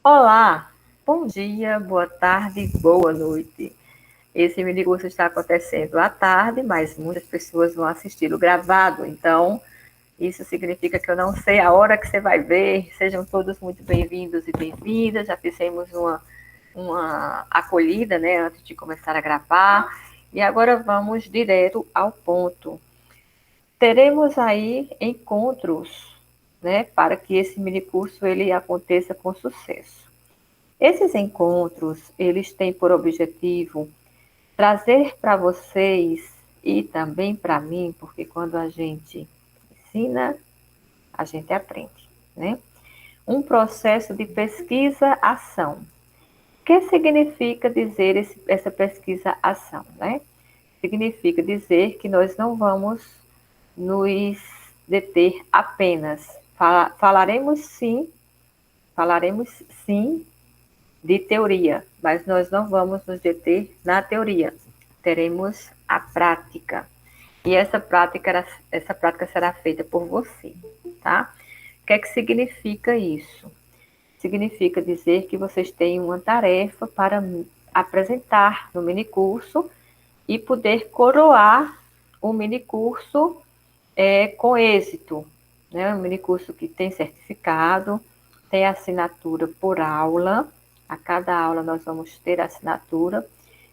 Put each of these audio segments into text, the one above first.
Olá, bom dia, boa tarde, boa noite. Esse minicurso está acontecendo à tarde, mas muitas pessoas vão assistir o gravado, então isso significa que eu não sei a hora que você vai ver. Sejam todos muito bem-vindos e bem-vindas. Já fizemos uma acolhida, né, antes de começar a gravar. E agora vamos direto ao ponto. Teremos aí encontros, né, para que esse minicurso ele aconteça com sucesso. Esses encontros, eles têm por objetivo trazer para vocês e também para mim, porque quando a gente ensina, a gente aprende, né? Um processo de pesquisa-ação. O que significa dizer essa pesquisa-ação, né? Significa dizer que nós não vamos nos deter apenas. Falaremos sim de teoria, mas nós não vamos nos deter na teoria. Teremos a prática. E essa prática será feita por você, tá? O que é que significa isso? Significa dizer que vocês têm uma tarefa para apresentar no minicurso e poder coroar o minicurso com êxito. Né? Um minicurso que tem certificado, tem assinatura por aula. A cada aula nós vamos ter assinatura.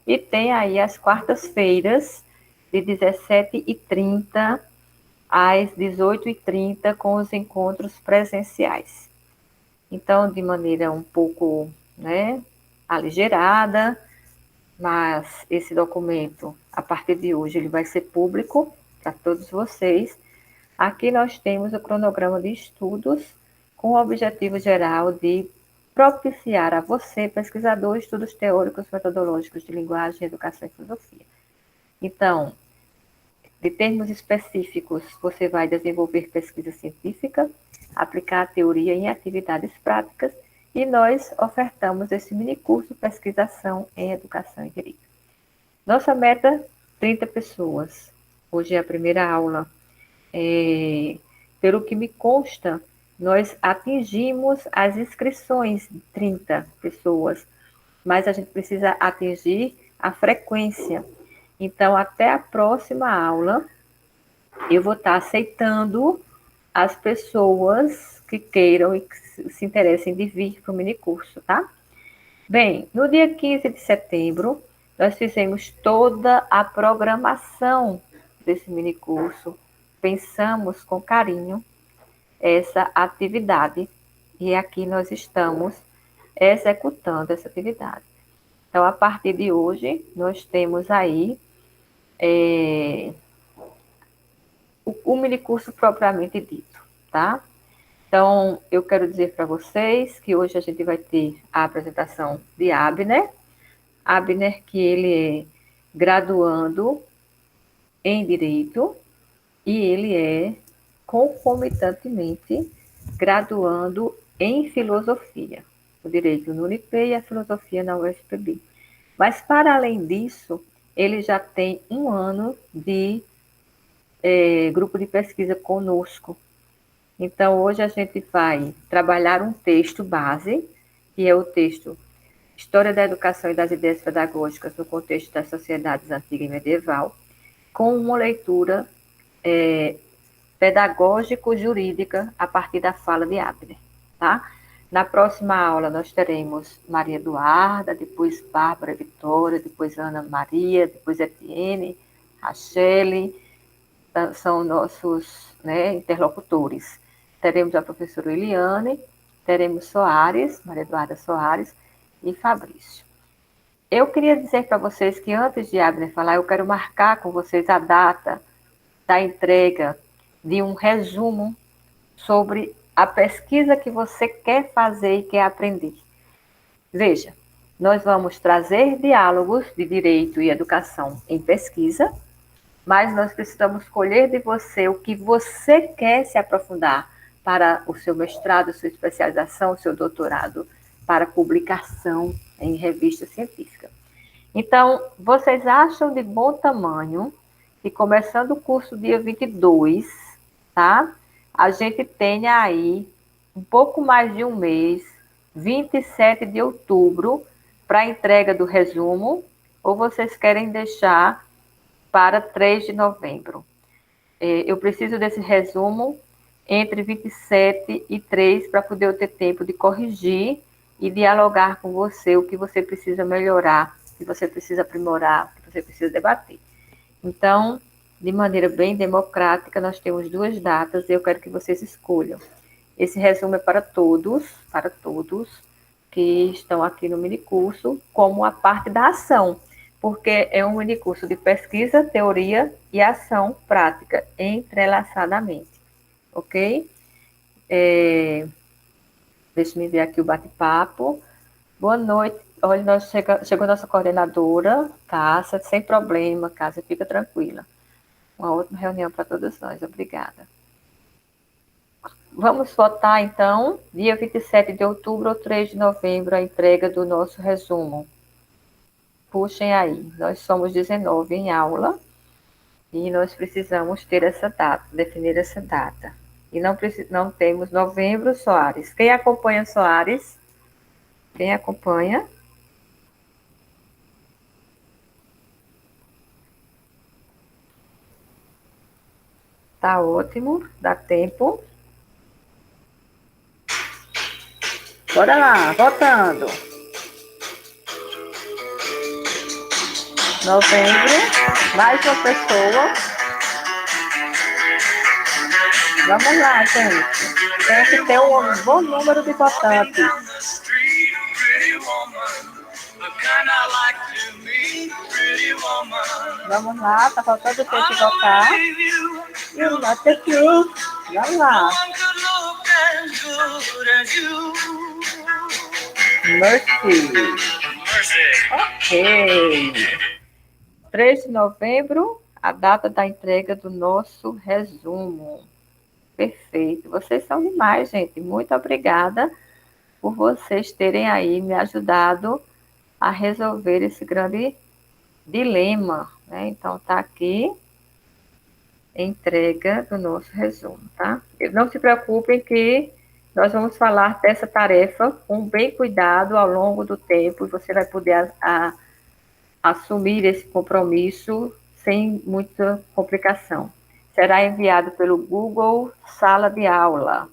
E tem aí as quartas-feiras, de 17h30 às 18h30, com os encontros presenciais. Então, de maneira um pouco, né, aligerada, mas esse documento, a partir de hoje, ele vai ser público para todos vocês. Aqui nós temos o cronograma de estudos com o objetivo geral de propiciar a você, pesquisador, estudos teóricos, metodológicos de linguagem, educação e filosofia. Então, de termos específicos, você vai desenvolver pesquisa científica, aplicar a teoria em atividades práticas e nós ofertamos esse minicurso Pesquisação em Educação e Direito. Nossa meta, 30 pessoas. Hoje é a primeira aula. Pelo que me consta, nós atingimos as inscrições de 30 pessoas, mas a gente precisa atingir a frequência. Então, até a próxima aula, eu vou estar aceitando as pessoas que queiram e que se interessem de vir para o minicurso, tá? Bem, no dia 15 de setembro, nós fizemos toda a programação desse minicurso, pensamos com carinho essa atividade e aqui nós estamos executando essa atividade. Então, a partir de hoje, nós temos aí o minicurso propriamente dito, tá? Então, eu quero dizer para vocês que hoje a gente vai ter a apresentação de Abner. Abner, que ele é graduando em Direito e ele é concomitantemente graduando em Filosofia. O Direito no Unip e a Filosofia na UFPB. Mas, para além disso, ele já tem 1 ano de grupo de pesquisa conosco. Então, hoje a gente vai trabalhar um texto base, que é o texto História da Educação e das Ideias Pedagógicas no Contexto das Sociedades Antiga e Medieval, com uma leitura pedagógico-jurídica a partir da fala de Abner, tá? Na próxima aula nós teremos Maria Eduarda, depois Bárbara Vitória, depois Ana Maria, depois Etienne, Rachele, são nossos, né, interlocutores. Teremos a professora Eliane, teremos Soares, Maria Eduarda Soares e Fabrício. Eu queria dizer para vocês que antes de Abner falar, eu quero marcar com vocês a data da entrega de um resumo sobre a pesquisa que você quer fazer e quer aprender. Veja, nós vamos trazer diálogos de direito e educação em pesquisa, mas nós precisamos colher de você o que você quer se aprofundar para o seu mestrado, sua especialização, seu doutorado, para publicação em revista científica. Então, vocês acham de bom tamanho que começando o curso dia 22, tá? A gente tenha aí um pouco mais de um mês 27 de outubro para a entrega do resumo, ou vocês querem deixar para 3 de novembro? Eu preciso desse resumo entre 27 e 3 para poder eu ter tempo de corrigir e dialogar com você o que você precisa melhorar, o que você precisa aprimorar, o que você precisa debater. Então, de maneira bem democrática, nós temos duas datas e eu quero que vocês escolham. Esse resumo é para todos que estão aqui no minicurso, como a parte da ação, porque é um minicurso de pesquisa, teoria e ação prática, entrelaçadamente, ok? Deixa eu ver aqui o bate-papo. Boa noite. Olha, chegou nossa coordenadora, Cássia, sem problema, Cássia, fica tranquila. Uma ótima reunião para todos nós, obrigada. Vamos votar, então, dia 27 de outubro ou 3 de novembro, a entrega do nosso resumo. Puxem aí, nós somos 19 em aula e nós precisamos ter essa data, definir essa data. E não temos novembro, Soares. Quem acompanha Soares? Quem acompanha? Tá ótimo, dá tempo. Bora lá, votando. Novembro, mais uma pessoa. Vamos lá, gente. Tem que ter um bom número de votantes. Vamos lá, tá faltando tempo de votar. E o nosso aqui. Vamos lá. Mercy. Ok. 3 de novembro, a data da entrega do nosso resumo. Perfeito. Vocês são demais, gente. Muito obrigada por vocês terem aí me ajudado a resolver esse grande dilema, né? Então, tá aqui entrega do nosso resumo, tá? Não se preocupem que nós vamos falar dessa tarefa com bem cuidado ao longo do tempo e você vai poder assumir esse compromisso sem muita complicação. Será enviado pelo Google Sala de Aula.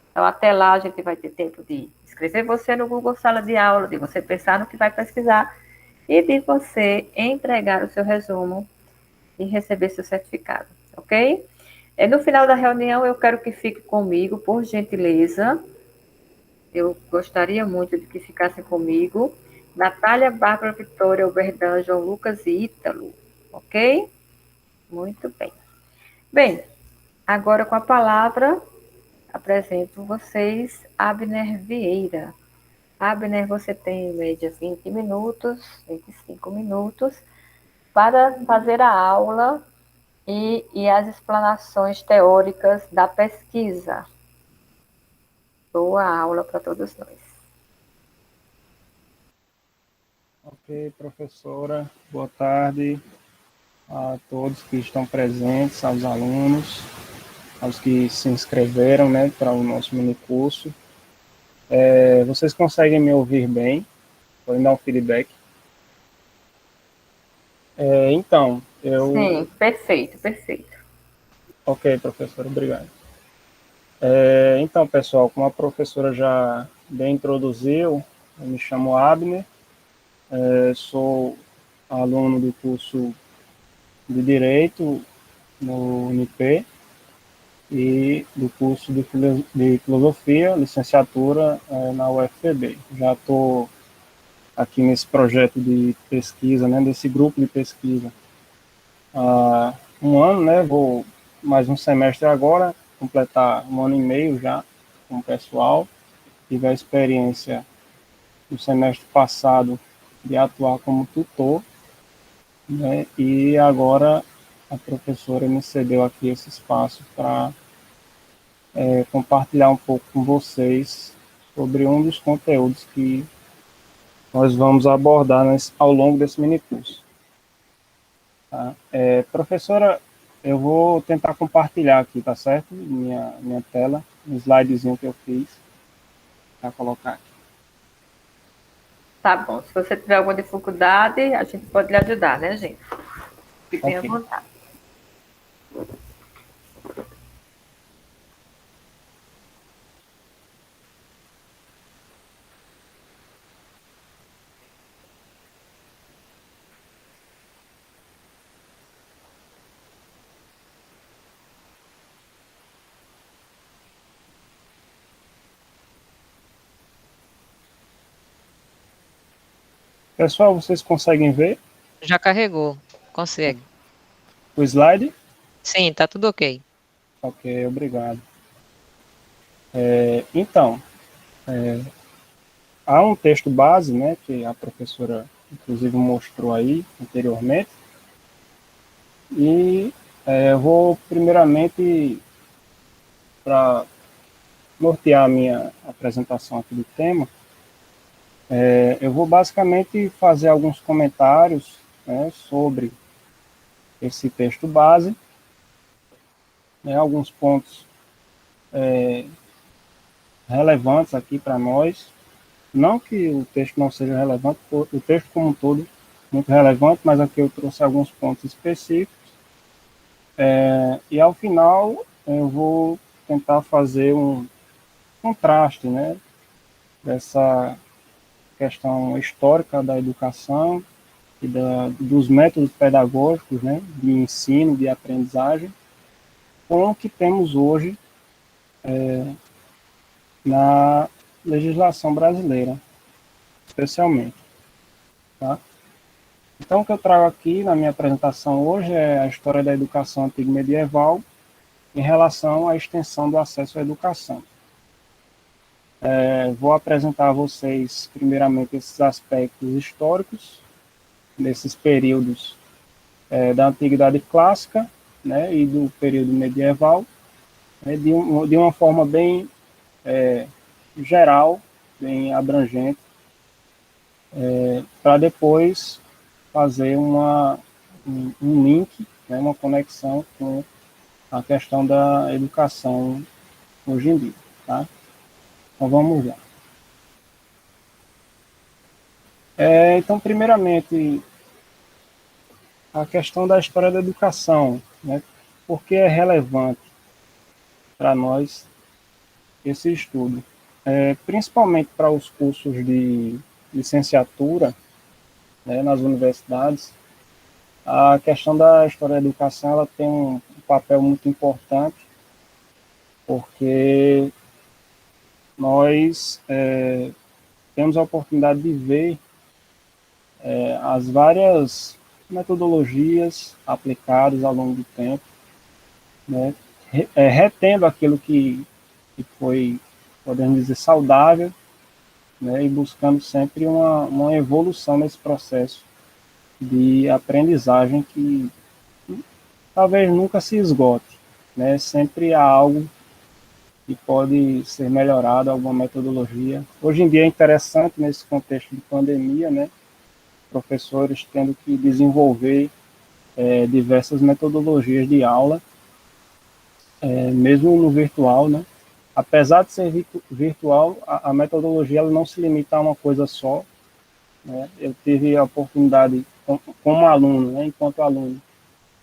Então, até lá, a gente vai ter tempo de escrever você no Google Sala de Aula, de você pensar no que vai pesquisar e de você entregar o seu resumo e receber seu certificado, ok? No final da reunião, eu quero que fique comigo, por gentileza. Eu gostaria muito de que ficassem comigo. Natália, Bárbara, Vitória, Oberdan, João Lucas e Ítalo, ok? Muito bem. Bem, agora com a palavra, apresento vocês Abner Vieira. Abner, você tem em média 20 minutos, 25 minutos, para fazer a aula e as explanações teóricas da pesquisa. Boa aula para todos nós. Ok, professora, boa tarde a todos que estão presentes, aos alunos, aos que se inscreveram, né, para o nosso minicurso. Vocês conseguem me ouvir bem? Podem dar um feedback? Então, Sim, perfeito, perfeito. Ok, professora, obrigado. Então, pessoal, como a professora já bem introduziu, eu me chamo Abner, sou aluno do curso de Direito no UNIP e do curso de Filosofia, licenciatura na UFPB. Já estou aqui nesse projeto de pesquisa, né, desse grupo de pesquisa há um ano, né, vou mais um semestre agora, completar um ano e meio já com o pessoal. Tive a experiência no semestre passado de atuar como tutor, né, e agora a professora me cedeu aqui esse espaço para compartilhar um pouco com vocês sobre um dos conteúdos que nós vamos abordar ao longo desse minicurso. Tá? Professora, eu vou tentar compartilhar aqui, tá certo? Minha tela, um slidezinho que eu fiz para colocar aqui. Tá bom. Se você tiver alguma dificuldade, a gente pode lhe ajudar, né, gente? Fiquem à Ok. vontade. Pessoal, vocês conseguem ver Já carregou. Consegue. o slide? Sim, tá tudo ok. Ok, obrigado. Então, há um texto base, né, que a professora, inclusive, mostrou aí anteriormente, e eu vou, primeiramente, para nortear a minha apresentação aqui do tema, eu vou basicamente fazer alguns comentários, né, sobre esse texto base, né, alguns pontos relevantes aqui para nós. Não que o texto não seja relevante, o texto como um todo muito relevante, mas aqui eu trouxe alguns pontos específicos. E ao final eu vou tentar fazer um contraste, né, dessa questão histórica da educação e dos métodos pedagógicos, né, de ensino, de aprendizagem, com o que temos hoje na legislação brasileira, especialmente. Tá? Então, o que eu trago aqui na minha apresentação hoje é a história da educação antiga e medieval em relação à extensão do acesso à educação. Vou apresentar a vocês, primeiramente, esses aspectos históricos, desses períodos da Antiguidade Clássica, né, e do período medieval, né, de uma forma bem geral, bem abrangente, para depois fazer um link, né, uma conexão com a questão da educação hoje em dia. Tá? Então vamos lá. Então, primeiramente, a questão da história da educação, né? Por que é relevante para nós esse estudo? Principalmente para os cursos de licenciatura, né, nas universidades, a questão da história da educação ela tem um papel muito importante, porque nós temos a oportunidade de ver as várias metodologias aplicadas ao longo do tempo, né, retendo aquilo que foi, podemos dizer, saudável, né, e buscando sempre uma evolução nesse processo de aprendizagem que talvez nunca se esgote, né, sempre há algo que pode ser melhorado, alguma metodologia. Hoje em dia é interessante, nesse contexto de pandemia, né, professores tendo que desenvolver diversas metodologias de aula, mesmo no virtual, né? Apesar de ser virtual, a metodologia ela não se limita a uma coisa só, né? Eu tive a oportunidade, como aluno, né, enquanto aluno,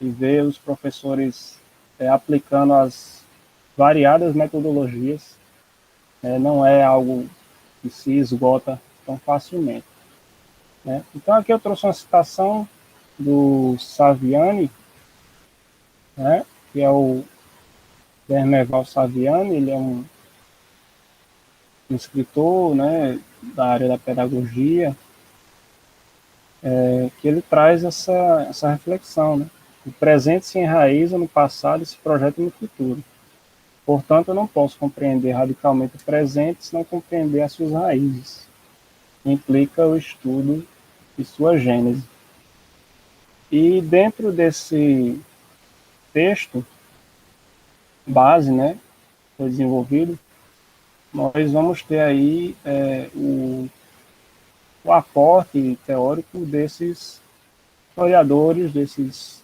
de ver os professores aplicando as variadas metodologias, não é algo que se esgota tão facilmente. Né? Então, aqui eu trouxe uma citação do Saviani, né, que é o Berneval Saviani, ele é um escritor, né, da área da pedagogia, que ele traz essa reflexão. Né? O presente se enraiza no passado e se projeta no futuro. Portanto, eu não posso compreender radicalmente o presente se não compreender as suas raízes. Implica o estudo de sua gênese. E dentro desse texto base, né, foi desenvolvido, nós vamos ter aí o aporte teórico desses historiadores, desses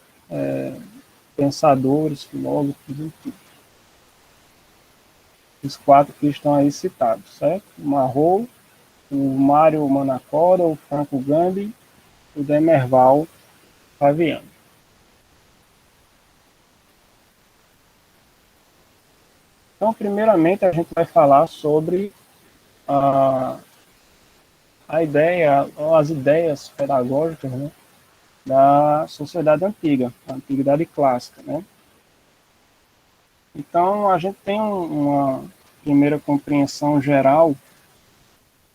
pensadores, filósofos, enfim. Os quatro que estão aí citados, certo? Marrou, o Mário Manacora, o Franco Gambi, o Demerval Fabiano. Então, primeiramente, a gente vai falar sobre a ideia, as ideias pedagógicas, né, da sociedade antiga, a antiguidade clássica, né? Então, a gente tem uma primeira compreensão geral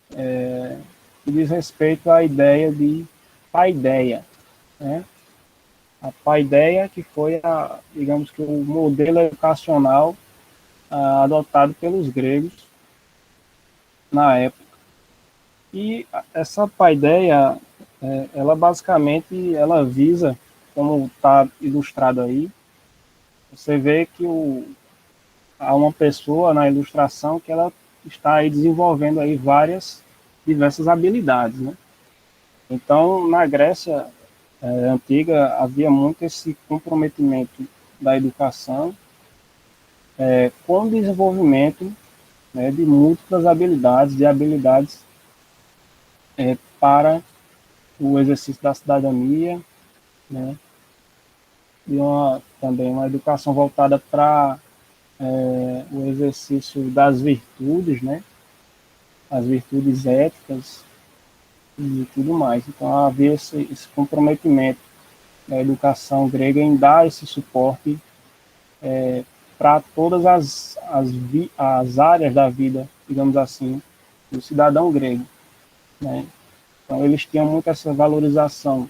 que diz respeito à ideia de paideia, né? A paideia que foi, digamos que, o modelo educacional adotado pelos gregos na época. E essa paideia, ela basicamente, ela visa, como está ilustrado aí, você vê que há uma pessoa na ilustração que ela está aí desenvolvendo aí diversas habilidades, né? Então, na Grécia antiga, havia muito esse comprometimento da educação com o desenvolvimento, né, de múltiplas habilidades, de habilidades para o exercício da cidadania, né, e também uma educação voltada para o exercício das virtudes, né, as virtudes éticas e tudo mais. Então havia esse comprometimento da educação grega em dar esse suporte para todas as áreas da vida, digamos assim, do cidadão grego, né? Então eles tinham muito essa valorização,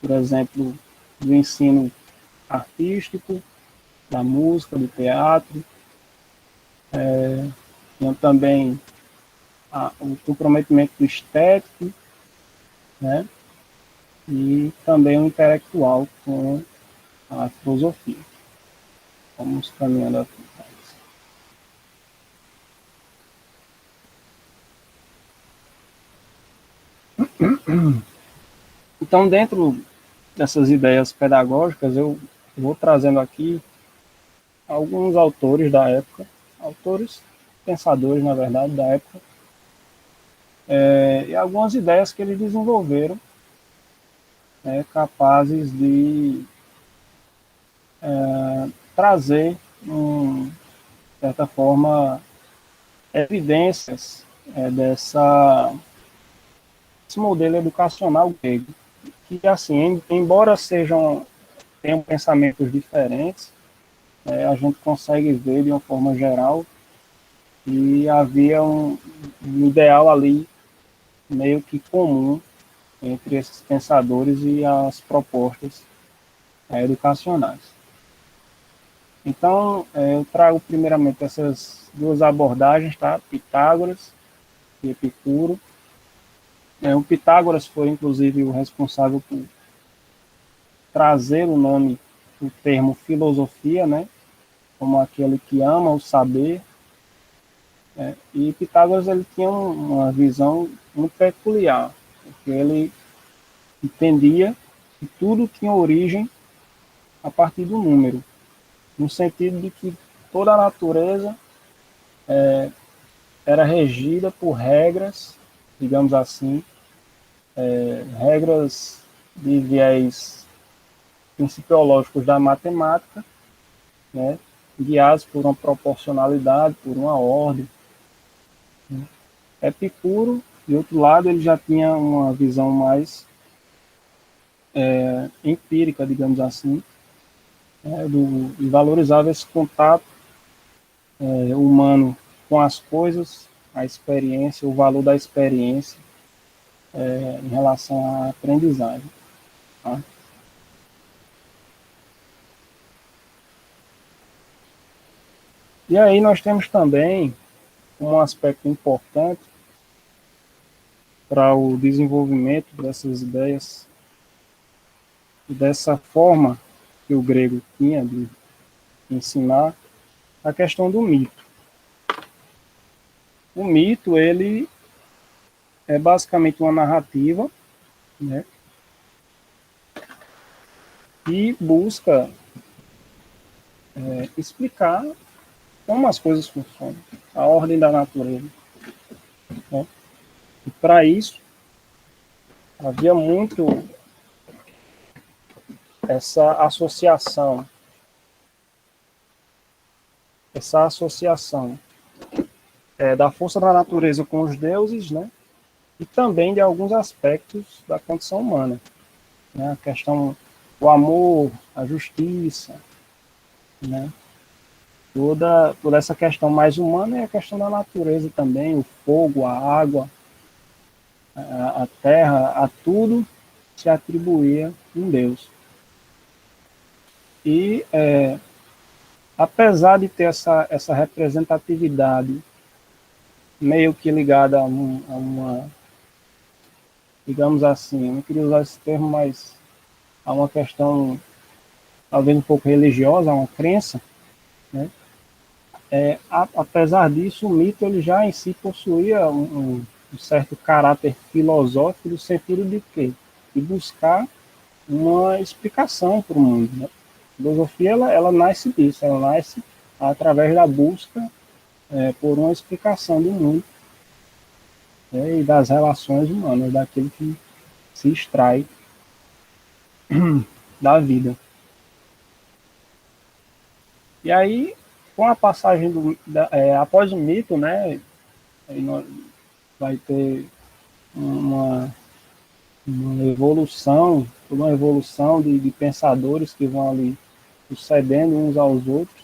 por exemplo, do ensino artístico, da música, do teatro, tinham também o comprometimento do estético, né? E também o intelectual com a filosofia. Vamos caminhando aqui. Então, dentro dessas ideias pedagógicas, eu vou trazendo aqui alguns autores da época, autores, pensadores, na verdade, da época, e algumas ideias que eles desenvolveram, capazes de trazer, de certa forma, evidências desse modelo educacional grego, que, assim, embora tenham pensamentos diferentes, a gente consegue ver de uma forma geral que havia um ideal ali meio que comum entre esses pensadores e as propostas educacionais. Então, eu trago primeiramente essas duas abordagens, tá? Pitágoras e Epicuro. O Pitágoras foi, inclusive, o responsável por trazer o termo filosofia, né? Como aquele que ama o saber. E Pitágoras ele tinha uma visão muito peculiar, porque ele entendia que tudo tinha origem a partir do número, no sentido de que toda a natureza era regida por regras, digamos assim, regras de viés principiológicos da matemática, né, guiados por uma proporcionalidade, por uma ordem. Epicuro, de outro lado, ele já tinha uma visão mais empírica, digamos assim, e valorizava esse contato humano com as coisas, a experiência, o valor da experiência em relação à aprendizagem. Tá? E aí nós temos também um aspecto importante para o desenvolvimento dessas ideias e dessa forma que o grego tinha de ensinar, a questão do mito. O mito, ele é basicamente uma narrativa, né, e busca explicar como as coisas funcionam, a ordem da natureza, né? E para isso, havia muito essa associação da força da natureza com os deuses, né? E também de alguns aspectos da condição humana, né? A questão, o amor, a justiça, né? Toda essa questão mais humana é a questão da natureza também, o fogo, a água, a terra, a tudo se atribuía em Deus. E apesar de ter essa representatividade meio que ligada a uma, digamos assim, eu não queria usar esse termo, mas a uma questão talvez um pouco religiosa, a uma crença, né? Apesar disso, o mito ele já em si possuía um certo caráter filosófico, no sentido de quê? De buscar uma explicação para o mundo, né? A filosofia ela nasce disso, ela nasce através da busca por uma explicação do mundo, né, e das relações humanas, daquilo que se extrai da vida. E aí, com a passagem após o mito, né, vai ter uma, uma evolução, uma evolução de pensadores que vão ali sucedendo uns aos outros.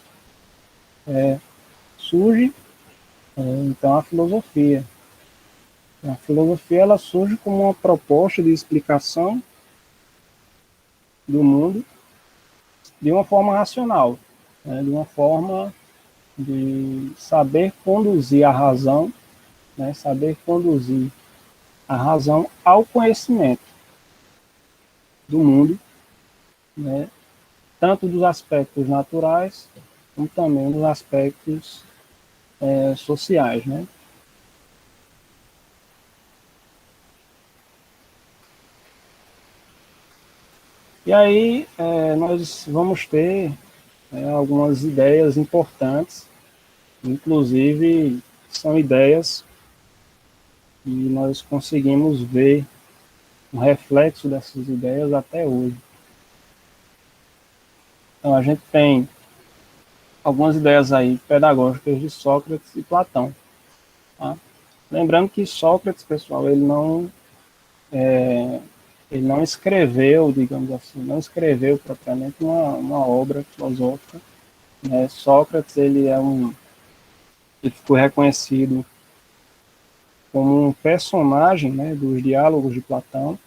Surge então a filosofia. A filosofia ela surge como uma proposta de explicação do mundo de uma forma racional, né, de uma forma de saber conduzir a razão, né, saber conduzir a razão ao conhecimento do mundo, né, tanto dos aspectos naturais como também dos aspectos sociais, né? E aí nós vamos ter algumas ideias importantes, inclusive são ideias que nós conseguimos ver um reflexo dessas ideias até hoje. Então a gente tem algumas ideias aí pedagógicas de Sócrates e Platão. Tá? Lembrando que Sócrates, pessoal, ele não escreveu, digamos assim, não escreveu propriamente uma obra filosófica. Né? Sócrates, ele ficou reconhecido como um personagem, né, dos diálogos de Platão.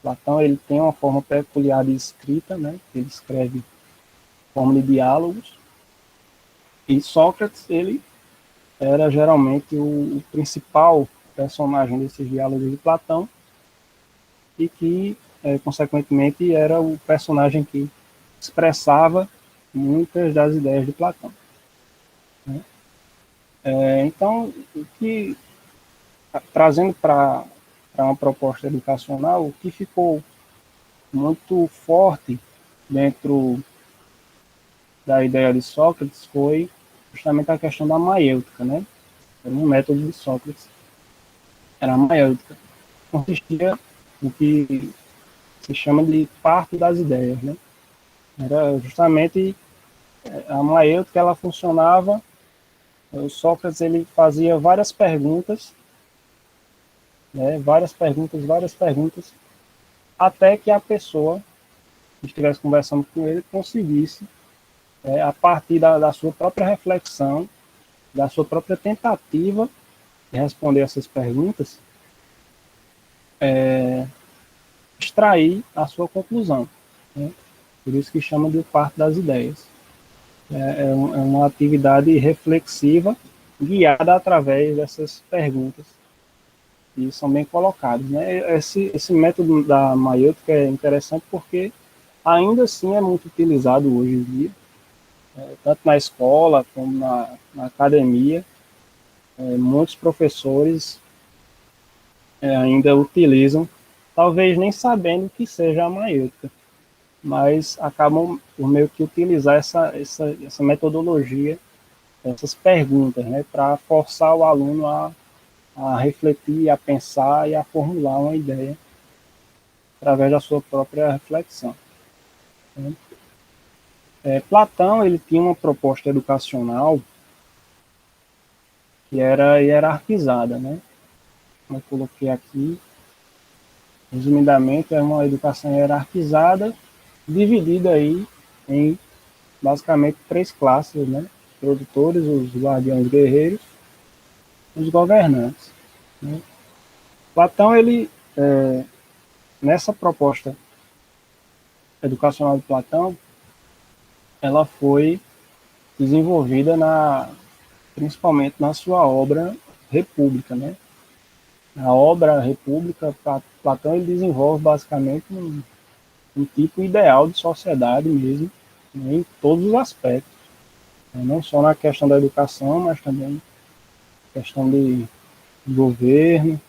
Platão ele tem uma forma peculiar de escrita, né? Ele escreve em forma de diálogos. E Sócrates ele era geralmente o principal personagem desses diálogos de Platão e que, consequentemente, era o personagem que expressava muitas das ideias de Platão. Né? Então, trazendo para uma proposta educacional, o que ficou muito forte dentro da ideia de Sócrates foi justamente a questão da maiêutica, né? Era um método de Sócrates, era a maiêutica. Consistia no que se chama de parto das ideias, né? Era justamente a maiêutica, ela funcionava, o Sócrates ele fazia várias perguntas, né? Várias perguntas, até que a pessoa que estivesse conversando com ele conseguisse, a partir da sua própria reflexão, da sua própria tentativa de responder essas perguntas, extrair a sua conclusão. Né? Por isso que chama de parto das ideias. É uma atividade reflexiva guiada através dessas perguntas que são bem colocadas. Né? Esse método da maiêutica é interessante porque ainda assim é muito utilizado hoje em dia, tanto na escola como na academia. Muitos professores ainda utilizam, talvez nem sabendo o que seja a maiêutica, mas acabam por meio que utilizar essa metodologia, essas perguntas, né, para forçar o aluno a a refletir, a pensar e a formular uma ideia através da sua própria reflexão. Platão, ele tinha uma proposta educacional que era hierarquizada, né? Como eu coloquei aqui, resumidamente, é uma educação hierarquizada, dividida aí em basicamente 3 classes, né? Os produtores, os guardiões guerreiros, os governantes. Né? Platão, ele, nessa proposta educacional de Platão, ela foi desenvolvida principalmente na sua obra República, né? A obra República, Platão, ele desenvolve basicamente um tipo ideal de sociedade mesmo, né, em todos os aspectos, né, não só na questão da educação, mas também na questão de governo,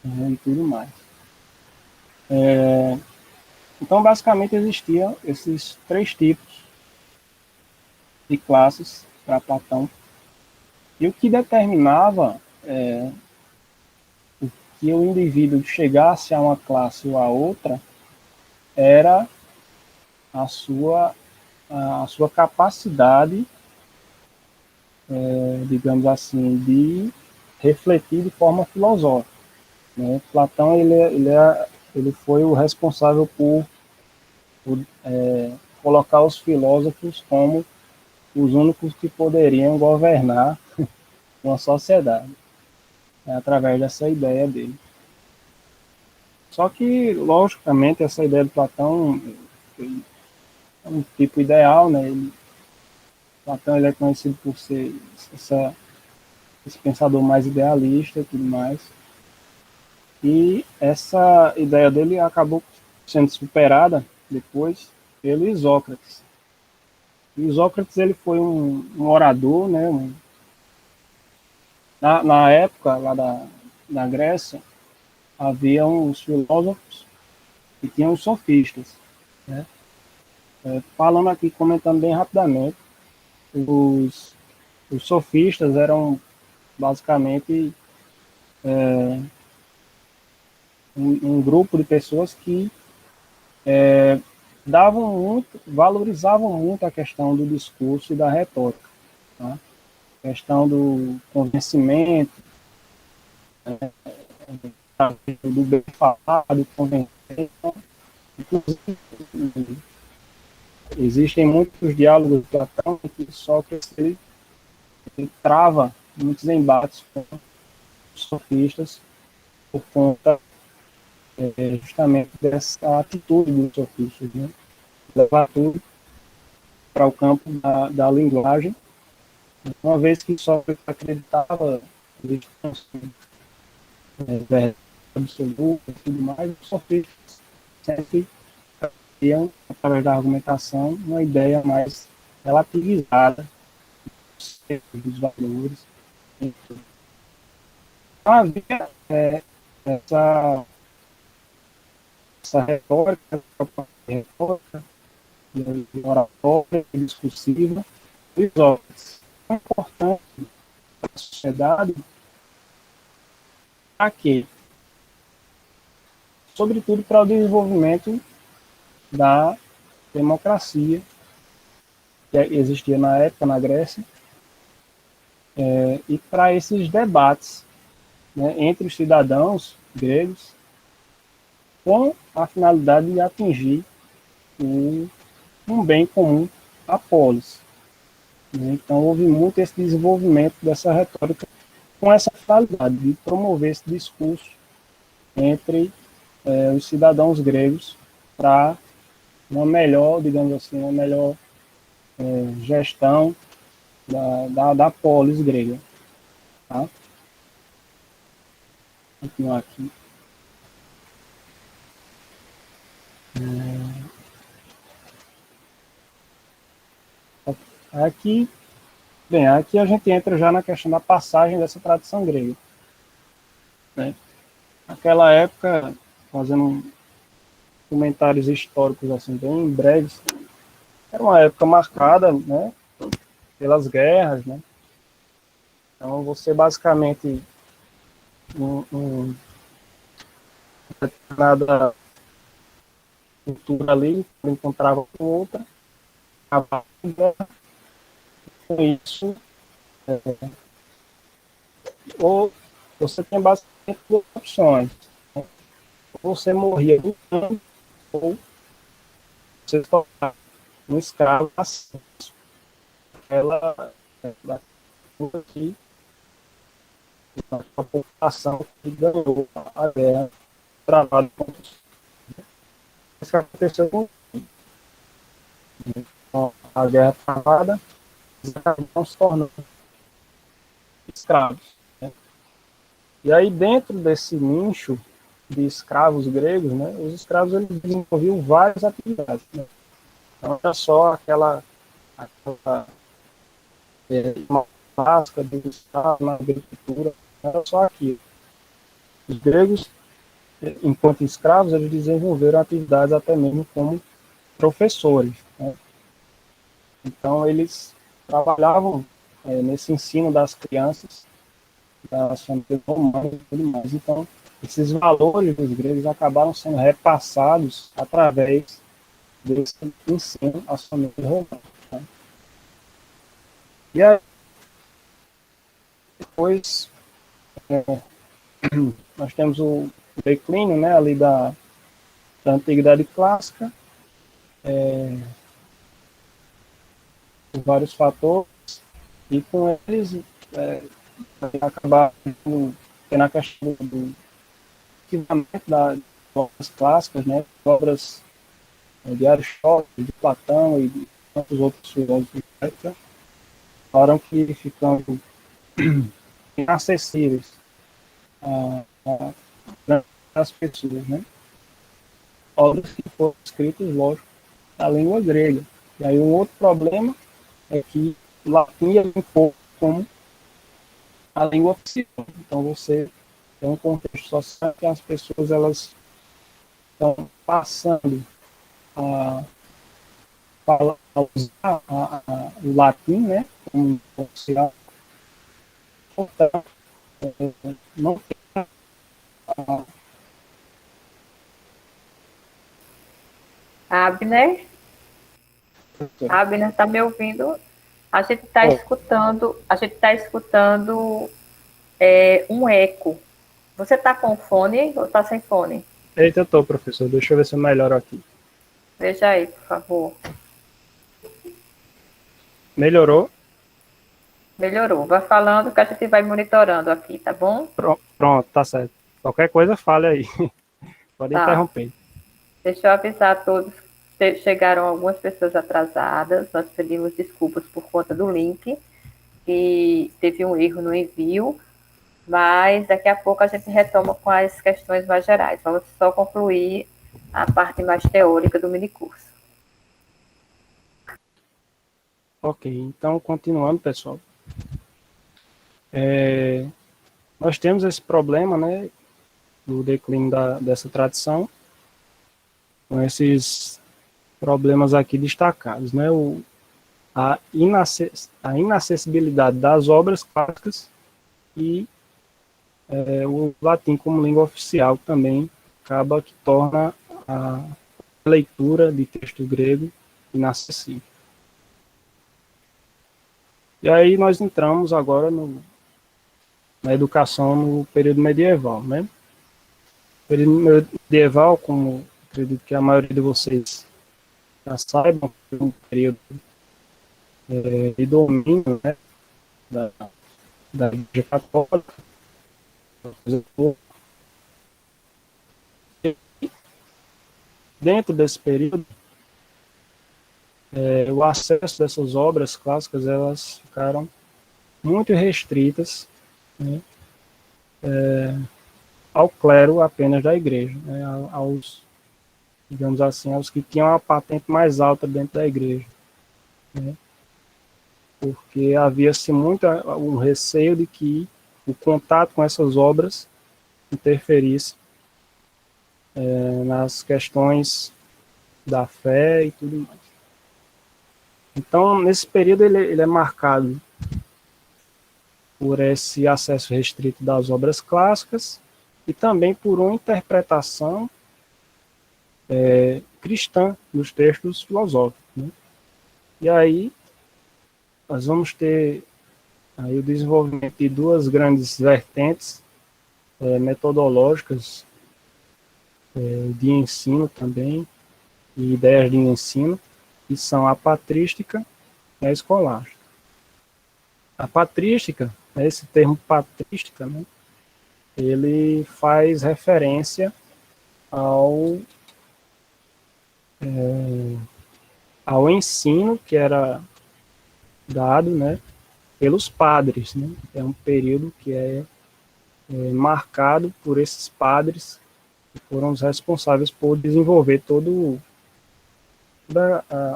né, e tudo mais. Então, basicamente, existiam esses 3 tipos de classes para Platão, e o que determinava que o indivíduo chegasse a uma classe ou a outra era a sua capacidade, digamos assim, de refletir de forma filosófica. Né? Platão ele foi o responsável por colocar os filósofos como os únicos que poderiam governar uma sociedade, né, através dessa ideia dele. Só que, logicamente, essa ideia de Platão é um tipo ideal, né? Platão ele é conhecido por ser esse pensador mais idealista e tudo mais. E essa ideia dele acabou sendo superada depois pelo Isócrates. E Isócrates ele foi um orador, né? Na época lá da Grécia, havia uns filósofos e tinham os sofistas. Né? Falando aqui, comentando bem rapidamente, os sofistas eram basicamente um grupo de pessoas que valorizavam muito a questão do discurso e da retórica, tá? A questão do convencimento, do bem falar, do convencimento. Inclusive, existem muitos diálogos de Platão que Sócrates ele trava muitos embates com os sofistas por conta justamente dessa atitude dos sofistas, né? Levar tudo para o campo da linguagem, uma vez que Sócrates acreditava em verdade absoluta e tudo mais, os sofistas sempre iam, através da argumentação, uma ideia mais relativizada dos valores. Então, havia essa retórica, oratória, discursiva, dos Sócrates. É importante para a sociedade para quê? Sobretudo para o desenvolvimento da democracia que existia na época na Grécia, e para esses debates, né, entre os cidadãos gregos com a finalidade de atingir um bem comum, a polis. Então, houve muito esse desenvolvimento dessa retórica com essa finalidade de promover esse discurso entre os cidadãos gregos para uma melhor, digamos assim, uma melhor gestão da polis grega. Tá? Vou continuar aqui. Aqui a gente entra já na questão da passagem dessa tradição grega. Né? Naquela época, fazendo comentários históricos assim bem breves, era uma época marcada, né, pelas guerras, né? Então você basicamente um determinada cultura ali, encontrava com outra, acabava com isso, ou você tem basicamente duas opções. Ou você morria lutando, ou você tornava um escravo assim. Ela aqui, a população que ganhou a guerra travada contra os. Isso que aconteceu com a guerra travada, eles acabam se tornando escravos. Né? E aí, dentro desse nicho de escravos gregos, né, os escravos eles desenvolviam várias atividades. Né? Não era só aquela uma clássica de escravo na agricultura, não era só aquilo. Os gregos, enquanto escravos, eles desenvolveram atividades até mesmo como professores. Né? Então, eles trabalhavam nesse ensino das crianças, das famílias romanas e tudo mais. Então, esses valores dos gregos acabaram sendo repassados através desse ensino às famílias romanas. Né? E aí, depois, nós temos o declínio, né, ali da Antiguidade Clássica, por vários fatores, e com eles acabar tendo a questão do equipamento das obras clássicas, né, obras de Aristóteles, de Platão e de tantos outros filósofos foram que ficando inacessíveis às pessoas, né? Obras que foram escritas, lógico, na língua grega. E aí um outro problema é que o latim é um pouco como a língua oficial. Então você tem um contexto social que as pessoas elas estão passando a falar, a usar o latim, né, como oficial. Portanto, não tem a Abner? Abner, está me ouvindo? A gente está escutando um eco. Você está com fone ou está sem fone? Eita, eu tô, professor. Deixa eu ver se eu melhoro aqui. Veja aí, por favor. Melhorou? Melhorou. Vai falando que a gente vai monitorando aqui, tá bom? Pronto, tá certo. Qualquer coisa, fale aí. Pode Tá. interromper. Deixa eu avisar a todos que chegaram algumas pessoas atrasadas. Nós pedimos desculpas por conta do link, que teve um erro no envio, mas daqui a pouco a gente retoma com as questões mais gerais. Vamos só concluir a parte mais teórica do minicurso. Ok, então, continuando, pessoal. Nós temos esse problema, né, do declínio dessa tradição, com esses problemas aqui destacados, né, a inacessibilidade das obras clássicas e o latim como língua oficial também acaba que torna a leitura de texto grego inacessível. E aí nós entramos agora na educação no período medieval, né? O período medieval, como acredito que a maioria de vocês já saibam, foi um período de domínio, né, da Igreja Católica. Dentro desse período, o acesso dessas obras clássicas elas ficaram muito restritas, né, ao clero apenas da igreja, né, aos, digamos assim, aos que tinham a patente mais alta dentro da igreja, né, porque havia-se muito um receio de que o contato com essas obras interferisse nas questões da fé e tudo mais. Então, nesse período, ele é marcado por esse acesso restrito das obras clássicas e também por uma interpretação cristã dos textos filosóficos, né? E aí nós vamos ter aí o desenvolvimento de duas grandes vertentes metodológicas de ensino também, e ideias de ensino, que são a patrística e a escolástica. A patrística, esse termo patrística, né, ele faz referência ao ensino que era dado, né, pelos padres, né? É um período que é marcado por esses padres que foram os responsáveis por desenvolver todas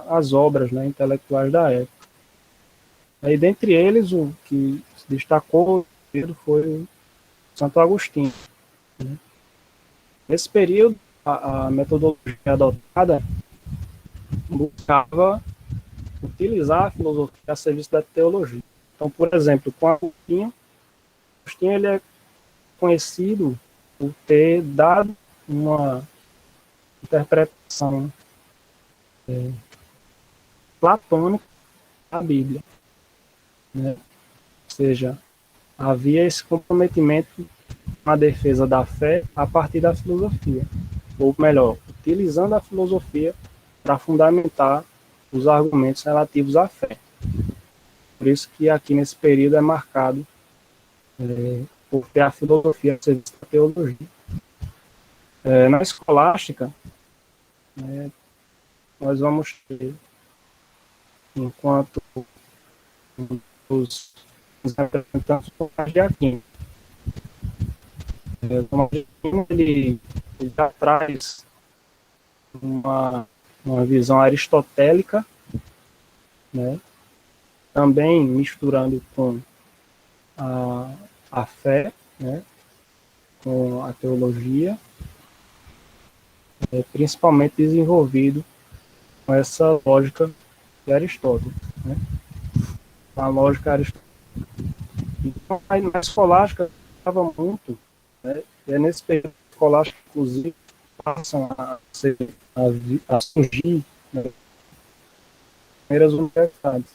as obras, né, intelectuais da época. Aí, dentre eles, o que se destacou foi o Santo Agostinho, né? Nesse período, a metodologia adotada buscava utilizar a filosofia a serviço da teologia. Então, por exemplo, com Agostinho ele é conhecido por ter dado uma interpretação platônica da Bíblia, né? Ou seja, havia esse comprometimento na defesa da fé a partir da filosofia, ou melhor, utilizando a filosofia para fundamentar os argumentos relativos à fé. Por isso que aqui nesse período é marcado por ter a filosofia a serviço da teologia. Na escolástica, né, nós vamos ter, enquanto os representantes de Aquino, ele já traz uma visão aristotélica, né, também misturando com a fé, né, com a teologia, principalmente desenvolvido com essa lógica de Aristóteles, né? A lógica aristotélica. Então, na escolástica estava muito, né? E é nesse período escolástico, inclusive, passam a surgir, né, primeiras universidades.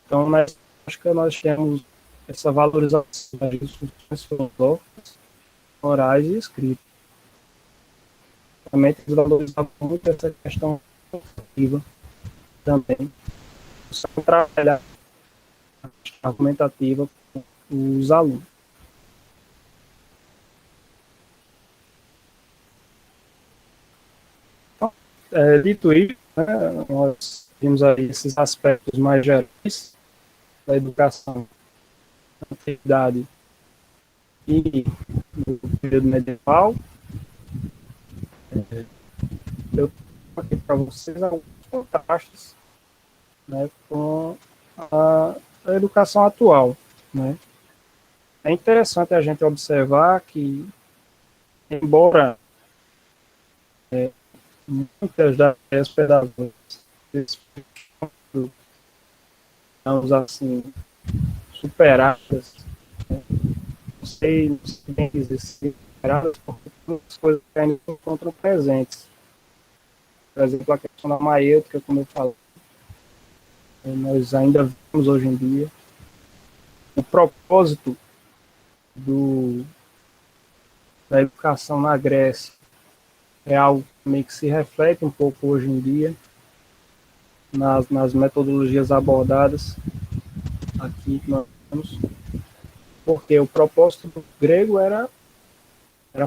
Então, na escolástica, nós temos essa valorização das discussões filosóficas, orais e escritas. Também tem valorizado muito essa questão argumentativa também, trabalhar argumentativa com os alunos. Então, dito isso, né, nós vimos aí esses aspectos mais gerais da educação na antiguidade e no período medieval. Eu tenho aqui para vocês alguns contrastes, né, com a educação atual, né? É interessante a gente observar que, embora muitas das pedagógicas, digamos assim, superadas, né? Não sei bem dizer superadas, porque muitas coisas que ainda se encontram presentes. Por exemplo, a questão da maêutica, como eu falei, nós ainda vemos hoje em dia. O propósito da educação na Grécia é algo meio que se reflete um pouco hoje em dia nas metodologias abordadas aqui que nós temos, porque o propósito do grego era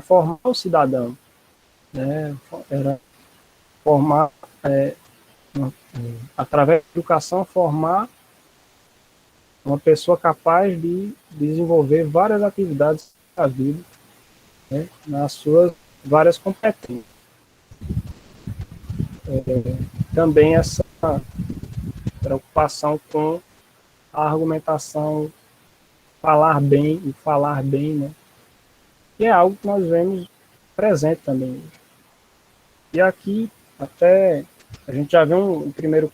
formar o cidadão, né? Era formar, através da educação, formar uma pessoa capaz de desenvolver várias atividades da vida, né, nas suas várias competências. Também essa preocupação com a argumentação, falar bem e falar bem, né, que é algo que nós vemos presente também. E aqui, até, a gente já vê um primeiro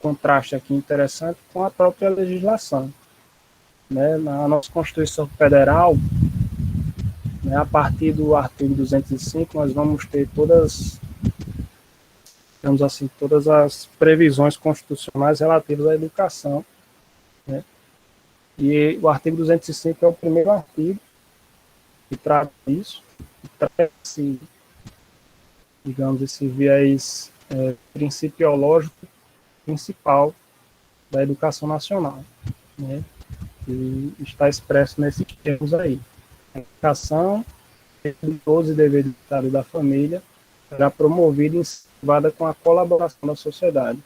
contraste aqui interessante com a própria legislação. né, na nossa Constituição Federal, né, a partir do artigo 205, nós vamos ter todas, digamos assim, todas as previsões constitucionais relativas à educação, né, e o artigo 205 é o primeiro artigo que trata isso, que trata esse, digamos, esse viés principiológico principal da educação nacional, né, que está expresso nesses termos aí. A educação, todos os deveres do Estado e da família, será promovida e incentivada com a colaboração da sociedade,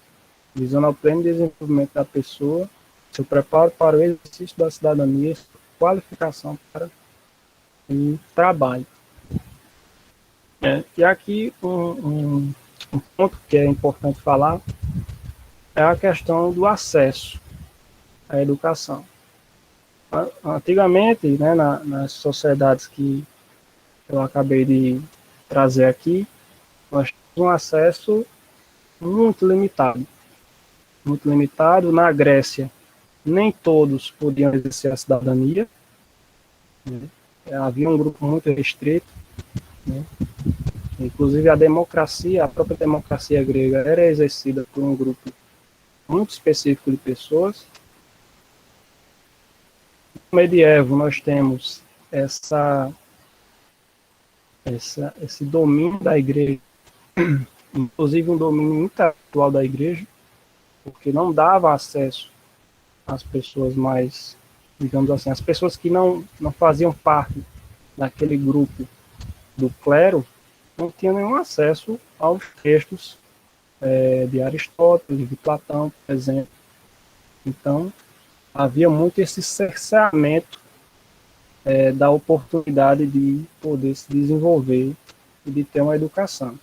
visando ao pleno desenvolvimento da pessoa, seu preparo para o exercício da cidadania, sua qualificação para o trabalho. E aqui um ponto que é importante falar é a questão do acesso à educação. Antigamente, né, nas sociedades que eu acabei de trazer aqui, nós tínhamos um acesso muito limitado. Muito limitado. Na Grécia, nem todos podiam exercer a cidadania, né? Havia um grupo muito restrito, né? Inclusive a democracia, a própria democracia grega era exercida por um grupo muito específico de pessoas. No medievo nós temos esse domínio da igreja, inclusive um domínio intelectual da igreja, porque não dava acesso às pessoas mais, digamos assim, as pessoas que não faziam parte daquele grupo do clero, não tinham nenhum acesso aos textos de Aristóteles, de Platão, por exemplo. Então, havia muito esse cerceamento da oportunidade de poder se desenvolver e de ter uma educação,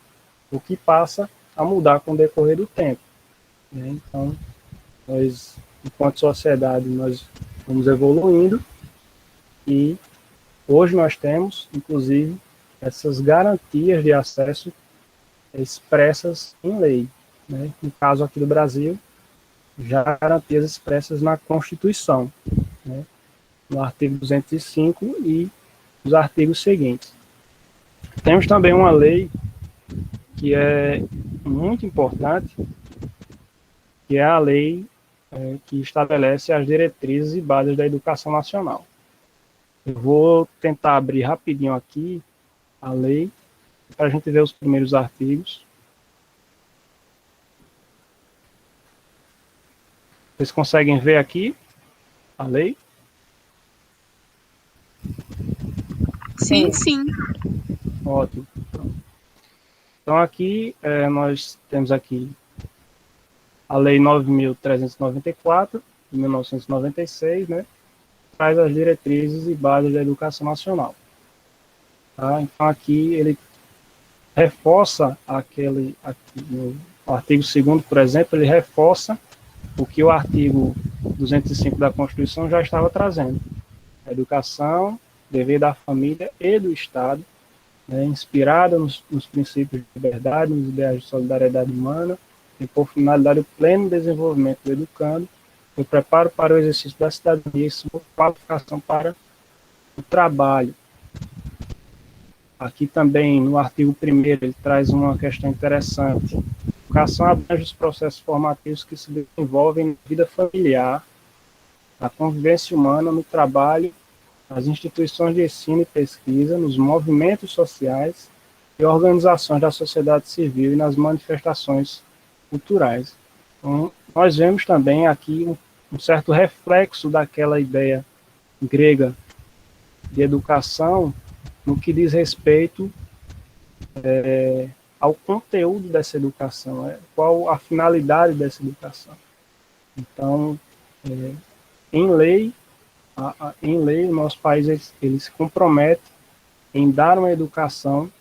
o que passa a mudar com o decorrer do tempo, né? Então, nós, enquanto sociedade, nós vamos evoluindo e hoje nós temos, inclusive, essas garantias de acesso expressas em lei, né? No caso aqui do Brasil, já garantias expressas na Constituição, né? No artigo 205 e os artigos seguintes. Temos também uma lei que é muito importante, que é a lei que estabelece as diretrizes e bases da educação nacional. Eu vou tentar abrir rapidinho aqui a lei, para a gente ver os primeiros artigos. Vocês conseguem ver aqui a lei? Sim, sim. Ótimo. Então aqui nós temos aqui a Lei 9.394, de 1996, né? Traz as diretrizes e bases da educação nacional. Tá? Então aqui ele reforça aqui no artigo 2º, por exemplo, ele reforça o que o artigo 205 da Constituição já estava trazendo. A educação, dever da família e do Estado, né, inspirada nos princípios de liberdade, nos ideais de solidariedade humana, e por finalidade o pleno desenvolvimento do educando, o preparo para o exercício da cidadania e sua qualificação para o trabalho. Aqui também, no artigo 1º, ele traz uma questão interessante. A educação abrange os processos formativos que se desenvolvem na vida familiar, na convivência humana, no trabalho, nas instituições de ensino e pesquisa, nos movimentos sociais e organizações da sociedade civil e nas manifestações culturais. Então, nós vemos também aqui um certo reflexo daquela ideia grega de educação no que diz respeito ao conteúdo dessa educação, qual a finalidade dessa educação. Então, em lei, o nosso país ele se compromete em dar uma educação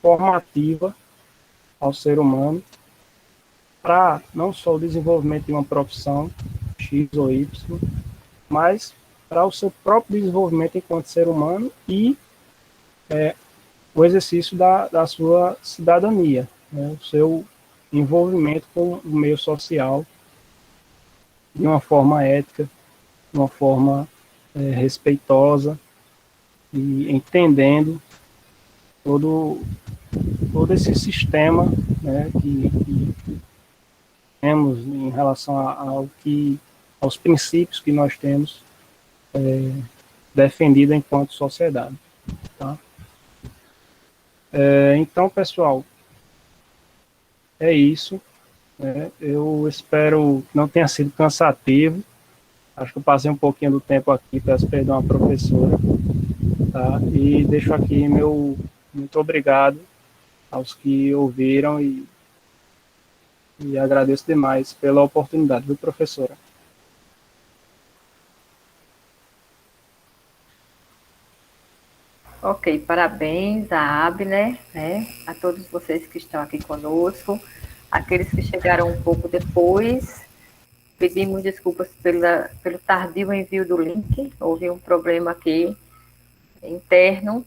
formativa ao ser humano para não só o desenvolvimento de uma profissão X ou Y, mas para o seu próprio desenvolvimento enquanto ser humano e o exercício da sua cidadania, né, o seu envolvimento com o meio social de uma forma ética de uma forma respeitosa e entendendo todo esse sistema, né, que temos em relação aos princípios que nós temos defendido enquanto sociedade. Tá? Então, pessoal, é isso. Né? Eu espero que não tenha sido cansativo. Acho que eu passei um pouquinho do tempo aqui, peço perdão à professora. Tá? E deixo aqui meu muito obrigado aos que ouviram e agradeço demais pela oportunidade, viu, professora? Ok, parabéns à Abner, né? A todos vocês que estão aqui conosco, aqueles que chegaram um pouco depois. Pedimos desculpas pelo tardio envio do link, houve um problema aqui interno,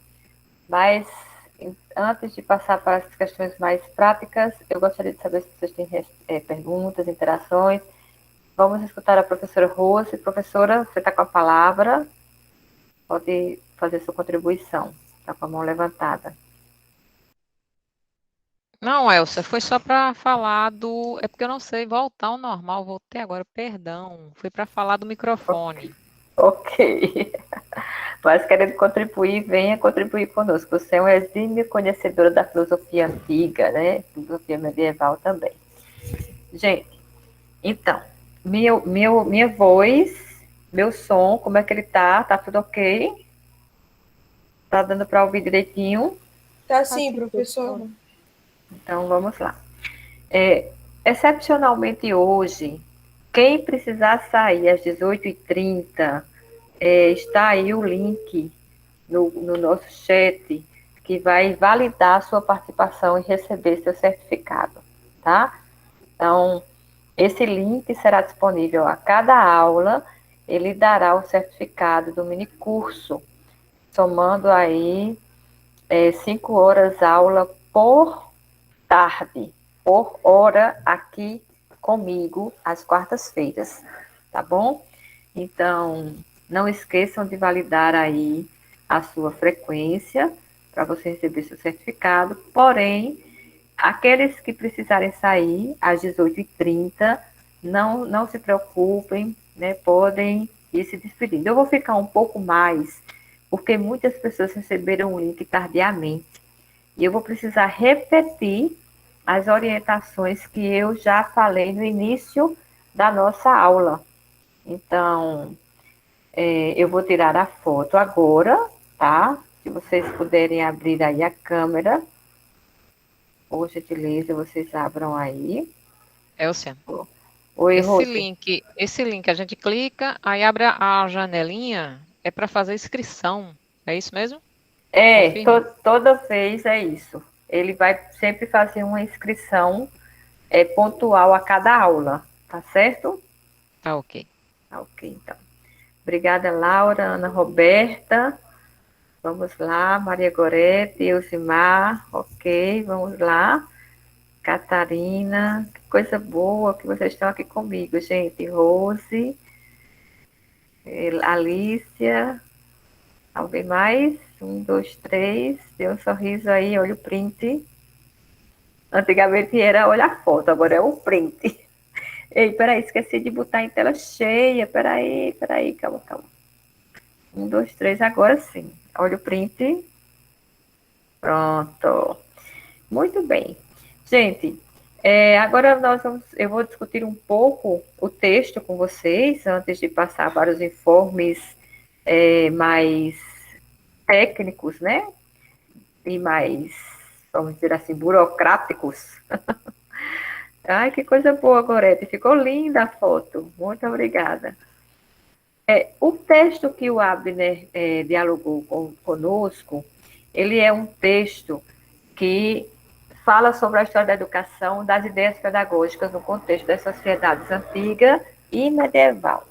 mas antes de passar para as questões mais práticas, eu gostaria de saber se vocês têm perguntas, interações. Vamos escutar a professora Rose. Professora, você está com a palavra, pode fazer sua contribuição, está com a mão levantada. Não, Elsa, foi só para falar do. É porque eu não sei voltar ao normal, voltei agora, perdão. Foi para falar do microfone. Ok. Mas querendo contribuir, venha contribuir conosco. Você é um exímio conhecedora da filosofia antiga, né? Filosofia medieval também. Gente, então, minha voz, meu som, como é que ele tá? Tá tudo ok? Tá dando para ouvir direitinho? Tá sim, professor. Então, vamos lá. Excepcionalmente hoje, quem precisar sair às 18h30, está aí o link no nosso chat, que vai validar a sua participação e receber seu certificado, tá? Então, esse link será disponível a cada aula, ele dará o certificado do minicurso, somando aí 5 horas aula por tarde, por hora aqui comigo, às quartas-feiras, tá bom? Então, não esqueçam de validar aí a sua frequência para você receber seu certificado, porém, aqueles que precisarem sair às 18h30, não se preocupem, né? Podem ir se despedindo. Eu vou ficar um pouco mais, porque muitas pessoas receberam o link tardiamente. E eu vou precisar repetir as orientações que eu já falei no início da nossa aula. Então, eu vou tirar a foto agora, tá? Se vocês puderem abrir aí a câmera, por gentileza, vocês abram aí. Elcia, Oi, esse Rose. link a gente clica, aí abre a janelinha, é para fazer inscrição. É isso mesmo? Confirma. Toda vez é isso. Ele vai sempre fazer uma inscrição pontual a cada aula, tá certo? Tá ok. Tá ok, então. Obrigada, Laura, Ana Roberta. Vamos lá, Maria Gorete, Elzimar, ok, vamos lá. Catarina, que coisa boa que vocês estão aqui comigo, gente. Rose, Alícia, alguém mais? 1, 2, 3, dê um sorriso aí, olha o print. Antigamente era olha a foto, agora é o print. Ei, peraí, esqueci de botar em tela cheia. Peraí, calma. 1, 2, 3, agora sim. Olha o print. Pronto. Muito bem. Gente, agora eu vou discutir um pouco o texto com vocês, antes de passar para os informes mais técnicos, né? E mais, vamos dizer assim, burocráticos. Ai, que coisa boa, Gorete. Ficou linda a foto. Muito obrigada. O texto que o Abner dialogou conosco, ele é um texto que fala sobre a história da educação, das ideias pedagógicas no contexto das sociedades antiga e medieval.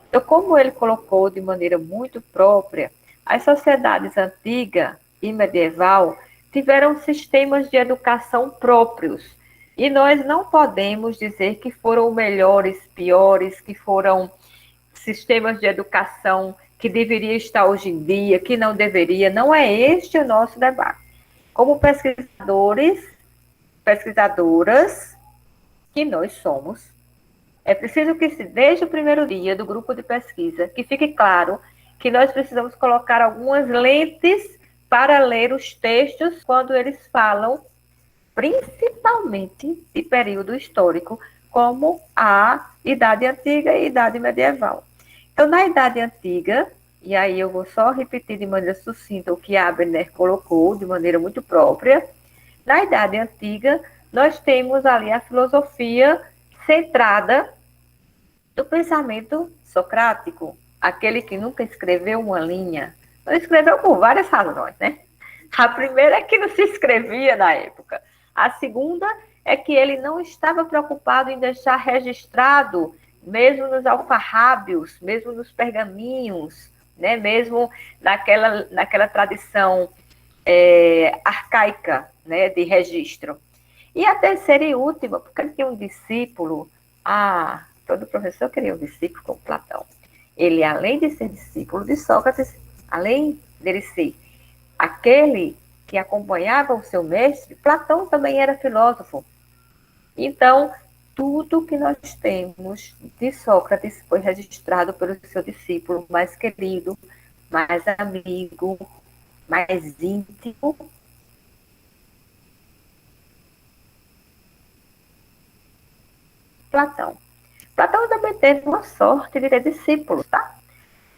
Então, como ele colocou de maneira muito própria, as sociedades antiga e medieval tiveram sistemas de educação próprios. E nós não podemos dizer que foram melhores, piores, que foram sistemas de educação que deveria estar hoje em dia, que não deveria. Não é este o nosso debate. Como pesquisadores, pesquisadoras, que nós somos, é preciso que, desde o primeiro dia do grupo de pesquisa, que fique claro que nós precisamos colocar algumas lentes para ler os textos quando eles falam, principalmente de período histórico, como a Idade Antiga e Idade Medieval. Então, na Idade Antiga, e aí eu vou só repetir de maneira sucinta o que Abner colocou, de maneira muito própria, na Idade Antiga, nós temos ali a filosofia centrada no pensamento socrático, aquele que nunca escreveu uma linha. Não escreveu por várias razões, né? A primeira é que não se escrevia na época. A segunda é que ele não estava preocupado em deixar registrado, mesmo nos alfarrábios, mesmo nos pergaminhos, né? Mesmo naquela tradição arcaica, né? De registro. E a terceira e última, porque ele tinha um discípulo, todo professor queria um discípulo como Platão. Ele, além de ser discípulo de Sócrates, além dele ser aquele que acompanhava o seu mestre, Platão também era filósofo. Então, tudo que nós temos de Sócrates foi registrado pelo seu discípulo mais querido, mais amigo, mais íntimo. Platão. Platão também teve uma sorte de ter discípulos, tá?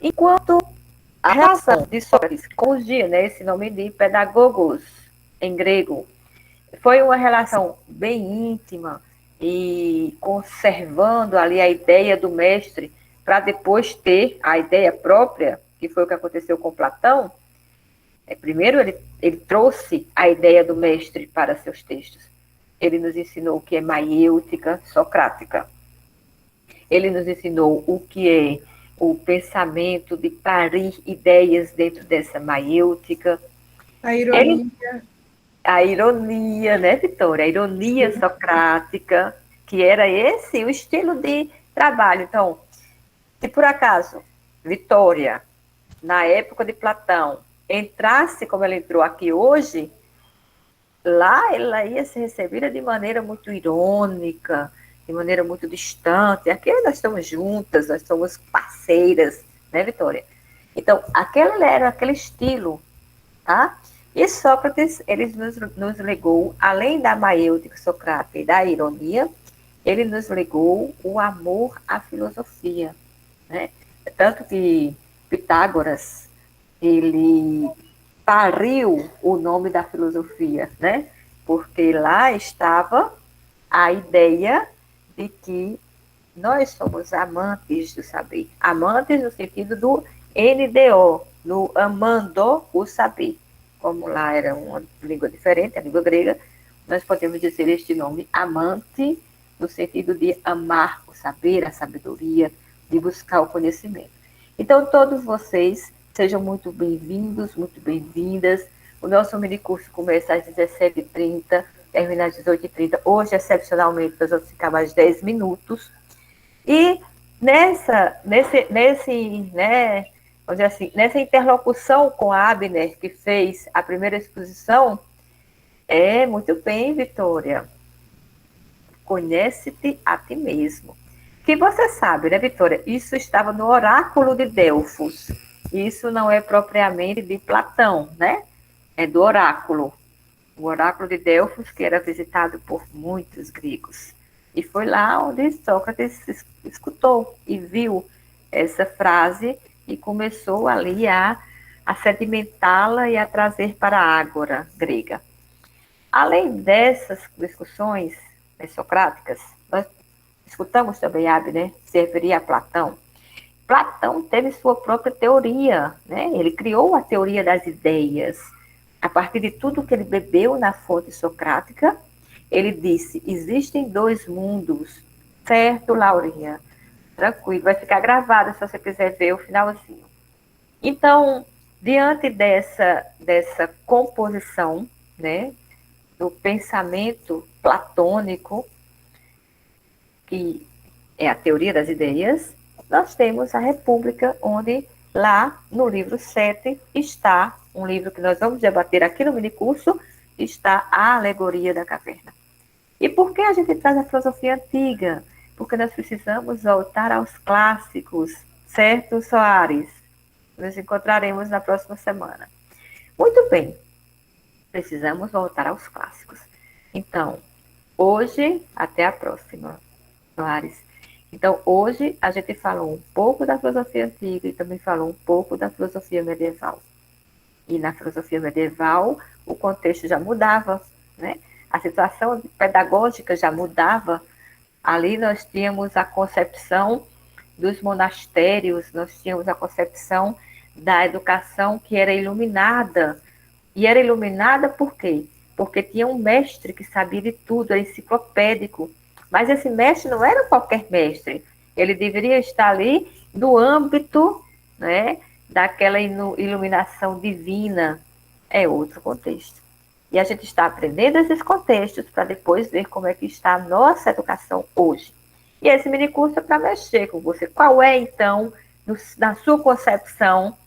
Enquanto a relação de Sócrates com os dias, né, esse nome de pedagogos em grego, foi uma relação bem íntima e conservando ali a ideia do mestre para depois ter a ideia própria, que foi o que aconteceu com Platão. Primeiro, ele trouxe a ideia do mestre para seus textos. Ele nos ensinou o que é maiêutica socrática. Ele nos ensinou o que é o pensamento de parir ideias dentro dessa maiêutica. A ironia. A ironia, né, Vitória? A ironia socrática, que era esse o estilo de trabalho. Então, se por acaso Vitória, na época de Platão, entrasse como ela entrou aqui hoje, lá ela ia ser recebida de maneira muito irônica, de maneira muito distante. Aqui nós estamos juntas, nós somos parceiras, né, Vitória? Então, aquele era aquele estilo, tá? E Sócrates, ele nos legou, além da maiêutica socrática e da ironia, ele nos legou o amor à filosofia, né? Tanto que Pitágoras, ele pariu o nome da filosofia, né? Porque lá estava a ideia de que nós somos amantes do saber. Amantes no sentido do NDO, no amando o saber. Como lá era uma língua diferente, a língua grega, nós podemos dizer este nome amante, no sentido de amar o saber, a sabedoria, de buscar o conhecimento. Então, todos vocês sejam muito bem-vindos, muito bem-vindas. O nosso minicurso começa às 17h30, termina às 18h30. Hoje, excepcionalmente, nós vamos ficar mais 10 minutos. E nessa interlocução com a Abner, que fez a primeira exposição, muito bem, Vitória. Conhece-te a ti mesmo. Que você sabe, né, Vitória? Isso estava no oráculo de Delfos. Isso não é propriamente de Platão, né? É do oráculo. O oráculo de Delfos, que era visitado por muitos gregos. E foi lá onde Sócrates escutou e viu essa frase e começou ali a sedimentá-la e a trazer para a ágora grega. Além dessas discussões socráticas, nós escutamos também Abner, se referia a Platão. Platão teve sua própria teoria, né? Ele criou a teoria das ideias. A partir de tudo que ele bebeu na fonte socrática, ele disse, existem dois mundos. Certo, Laurinha? Tranquilo, vai ficar gravado se você quiser ver o finalzinho. Então, diante dessa composição, né, do pensamento platônico, que é a teoria das ideias, nós temos a República, onde lá no livro 7 está um livro que nós vamos debater aqui no minicurso, está a Alegoria da Caverna. E por que a gente traz a filosofia antiga? Porque nós precisamos voltar aos clássicos, certo, Soares? Nos encontraremos na próxima semana. Muito bem, precisamos voltar aos clássicos. Então, hoje, até a próxima, Soares. Então, hoje a gente falou um pouco da filosofia antiga e também falou um pouco da filosofia medieval. E na filosofia medieval, o contexto já mudava, né? A situação pedagógica já mudava. Ali nós tínhamos a concepção dos monastérios, nós tínhamos a concepção da educação que era iluminada. E era iluminada por quê? Porque tinha um mestre que sabia de tudo, era enciclopédico. Mas esse mestre não era qualquer mestre. Ele deveria estar ali no âmbito, né, daquela iluminação divina. É outro contexto. E a gente está aprendendo esses contextos para depois ver como é que está a nossa educação hoje. E esse minicurso é para mexer com você. Qual é, então, na sua concepção,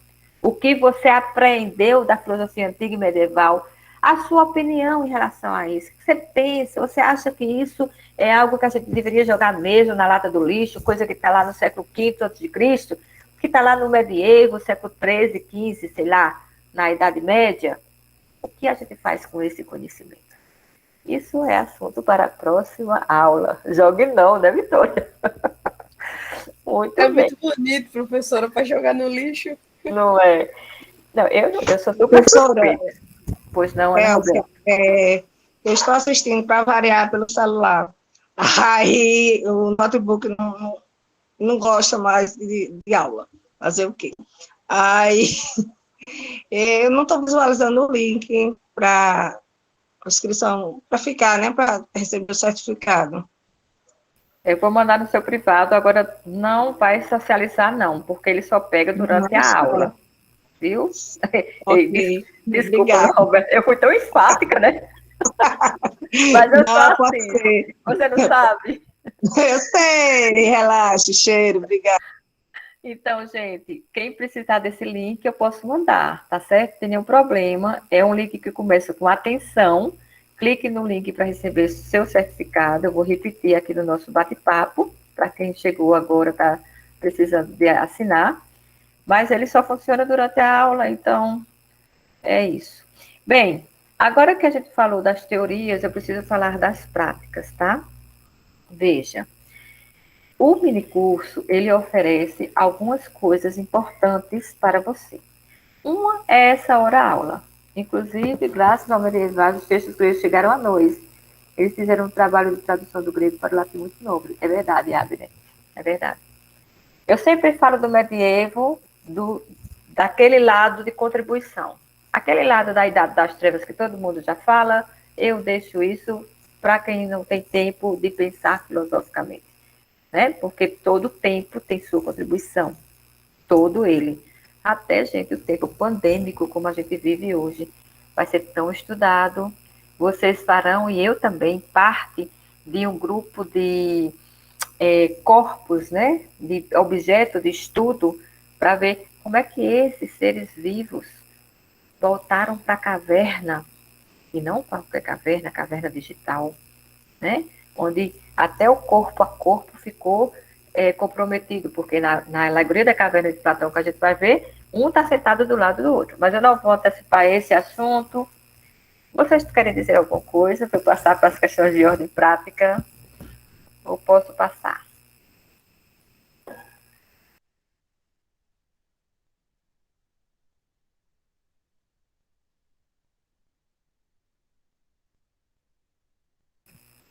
o que você aprendeu da filosofia antiga e medieval, a sua opinião em relação a isso? O que você pensa? Você acha que isso é algo que a gente deveria jogar mesmo na lata do lixo, coisa que está lá no século V a.C., que está lá no medievo, século XIII, XV, sei lá, na Idade Média? O que a gente faz com esse conhecimento? Isso é assunto para a próxima aula. Jogue não, né, Vitória? Muito bem. Muito bonito, professora, para jogar no lixo. Não é? Não, eu sou super Professora, suspeita. Pois não, é eu estou assistindo para variar pelo celular. Aí o notebook não gosta mais de aula. Fazer o quê? Aí eu não estou visualizando o link para inscrição, para ficar, né? Para receber o certificado. Eu vou mandar no seu privado, agora não vai socializar, não, porque ele só pega durante a aula. Viu? Ok. Desculpa, Obrigada. Roberto, eu fui tão enfática, né? Mas eu Não, sou pode assim. ser. Você não sabe? Eu sei, relaxe, cheiro, obrigada. Então, gente, quem precisar desse link, eu posso mandar, tá certo? Não tem nenhum problema. É um link que começa com atenção. Clique no link para receber seu certificado. Eu vou repetir aqui no nosso bate-papo, para quem chegou agora, está precisando de assinar. Mas ele só funciona durante a aula, então é isso. Bem, agora que a gente falou das teorias, eu preciso falar das práticas, tá? Veja. O minicurso, ele oferece algumas coisas importantes para você. Uma é essa hora-aula. Inclusive, graças ao medieval, os textos gregos chegaram a nós. Eles fizeram um trabalho de tradução do grego para o latim muito nobre. É verdade, Abner. É verdade. Eu sempre falo do medievo, daquele lado de contribuição. Aquele lado da Idade das Trevas que todo mundo já fala, eu deixo isso para quem não tem tempo de pensar filosoficamente. Né? Porque todo tempo tem sua contribuição, todo ele. Até, gente, o tempo pandêmico, como a gente vive hoje, vai ser tão estudado. Vocês farão, e eu também, parte de um grupo de corpos, né? De objeto de estudo, para ver como é que esses seres vivos voltaram para a caverna, e não para a caverna digital, né? Onde até o corpo a corpo ficou comprometido, porque na alegoria da caverna de Platão, que a gente vai ver, um está sentado do lado do outro. Mas eu não vou antecipar esse assunto. Vocês querem dizer alguma coisa para eu passar para as questões de ordem prática? Ou posso passar?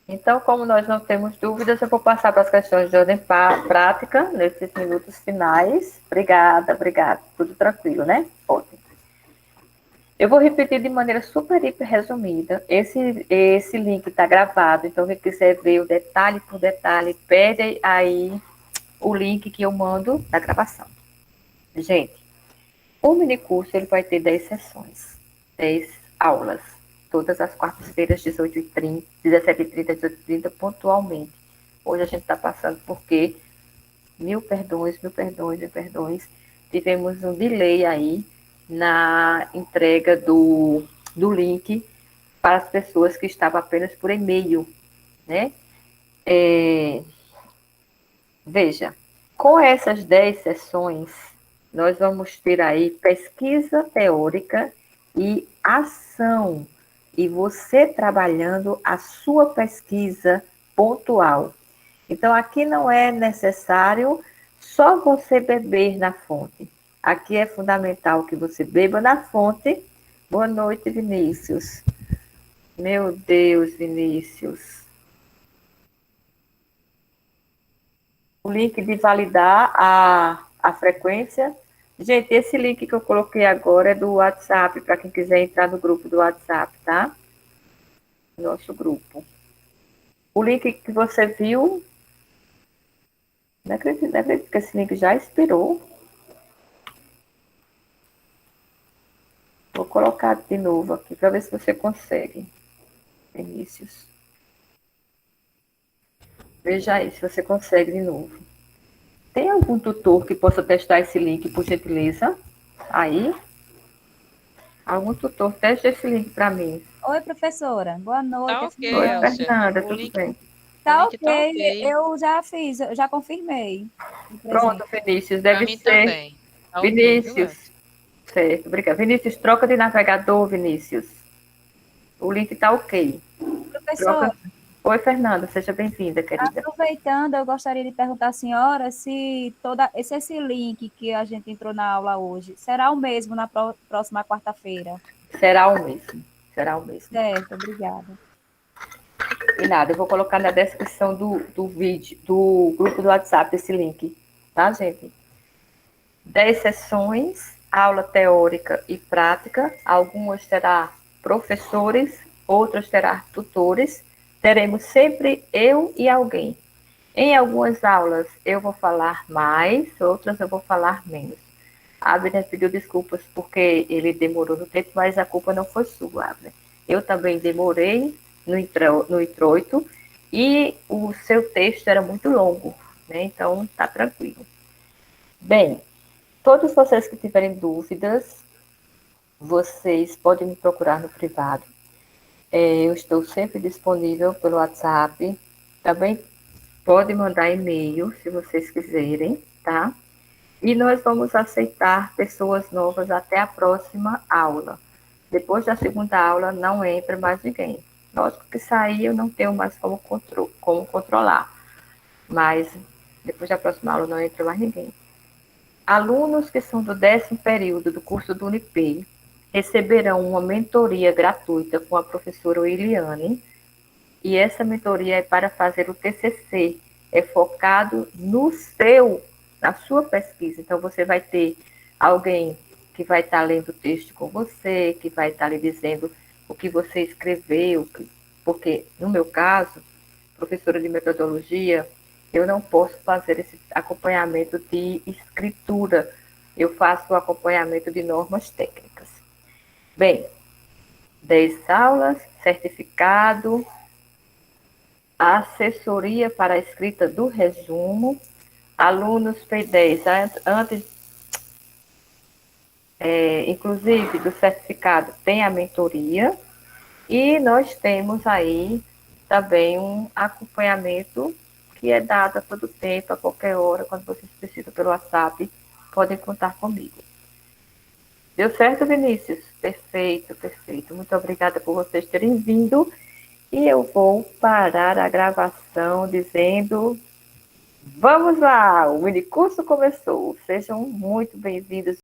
Então, como nós não temos dúvidas, eu vou passar para as questões de ordem prática, nesses minutos finais. Obrigada, obrigada. Tudo tranquilo, né? Ótimo. Eu vou repetir de maneira super, hiper resumida. Esse link está gravado, então quem quiser ver o detalhe por detalhe, pede aí o link que eu mando da gravação. Gente, o minicurso ele vai ter 10 sessões, 10 aulas. Todas as quartas-feiras, 18h30, 17h30, 18h30, pontualmente. Hoje a gente está passando porque Mil perdões, mil perdões, mil perdões. Tivemos um delay aí na entrega do link para as pessoas que estavam apenas por e-mail, né? Veja, com essas 10 sessões, nós vamos ter aí pesquisa teórica e ação, e você trabalhando a sua pesquisa pontual. Então, aqui não é necessário só você beber na fonte. Aqui é fundamental que você beba na fonte. Boa noite, Vinícius. Meu Deus, Vinícius. O link de validar a frequência. Gente, esse link que eu coloquei agora é do WhatsApp, para quem quiser entrar no grupo do WhatsApp, tá? Nosso grupo. O link que você viu, não acredito que esse link já expirou. Vou colocar de novo aqui, para ver se você consegue. Vinícius. Veja aí se você consegue de novo. Tem algum tutor que possa testar esse link, por gentileza? Aí? Algum tutor, teste esse link para mim. Oi, professora. Boa noite. Tá ok, Oi, Elcia. Fernanda, O tudo link, bem? Tá o link tá ok. eu já fiz, eu já confirmei. Pronto, Vinícius, Pra deve mim ser. também. Tá ok, viu, Vinícius. Elcia? Certo, obrigada. Vinícius, troca de navegador, Vinícius. O link tá ok. Professora, Troca. Oi, Fernanda, seja bem-vinda, querida. aproveitando, eu gostaria de perguntar à senhora se esse link que a gente entrou na aula hoje será o mesmo na próxima quarta-feira. Será o mesmo. Será o mesmo. Certo, obrigada. E nada, eu vou colocar na descrição do vídeo, do grupo do WhatsApp, esse link. Tá, gente? 10 sessões, aula teórica e prática. Algumas terá professores, outras terá tutores. Teremos sempre eu e alguém. Em algumas aulas eu vou falar mais, outras eu vou falar menos. Abner pediu desculpas porque ele demorou no tempo, mas a culpa não foi sua, Abner. Eu também demorei no introito e o seu texto era muito longo, né? Então tá tranquilo. Bem, todos vocês que tiverem dúvidas, vocês podem me procurar no privado. Eu estou sempre disponível pelo WhatsApp. Também pode mandar e-mail, se vocês quiserem, tá? E nós vamos aceitar pessoas novas até a próxima aula. Depois da segunda aula, não entra mais ninguém. Lógico que sair eu não tenho mais como controlar. Mas depois da próxima aula não entra mais ninguém. Alunos que são do 10º período do curso do Unipei receberão uma mentoria gratuita com a professora Iliane, e essa mentoria é para fazer o TCC, é focado na sua pesquisa. Então, você vai ter alguém que vai estar lendo o texto com você, que vai estar lhe dizendo o que você escreveu, porque, no meu caso, professora de metodologia, eu não posso fazer esse acompanhamento de escritura, eu faço o acompanhamento de normas técnicas. Bem, 10 aulas, certificado, assessoria para a escrita do resumo, alunos P10, inclusive do certificado, tem a mentoria, e nós temos aí também um acompanhamento que é dado a todo tempo, a qualquer hora, quando vocês precisam pelo WhatsApp, podem contar comigo. Deu certo, Vinícius? Perfeito, perfeito. Muito obrigada por vocês terem vindo. E eu vou parar a gravação dizendo: vamos lá, o minicurso começou. Sejam muito bem-vindos.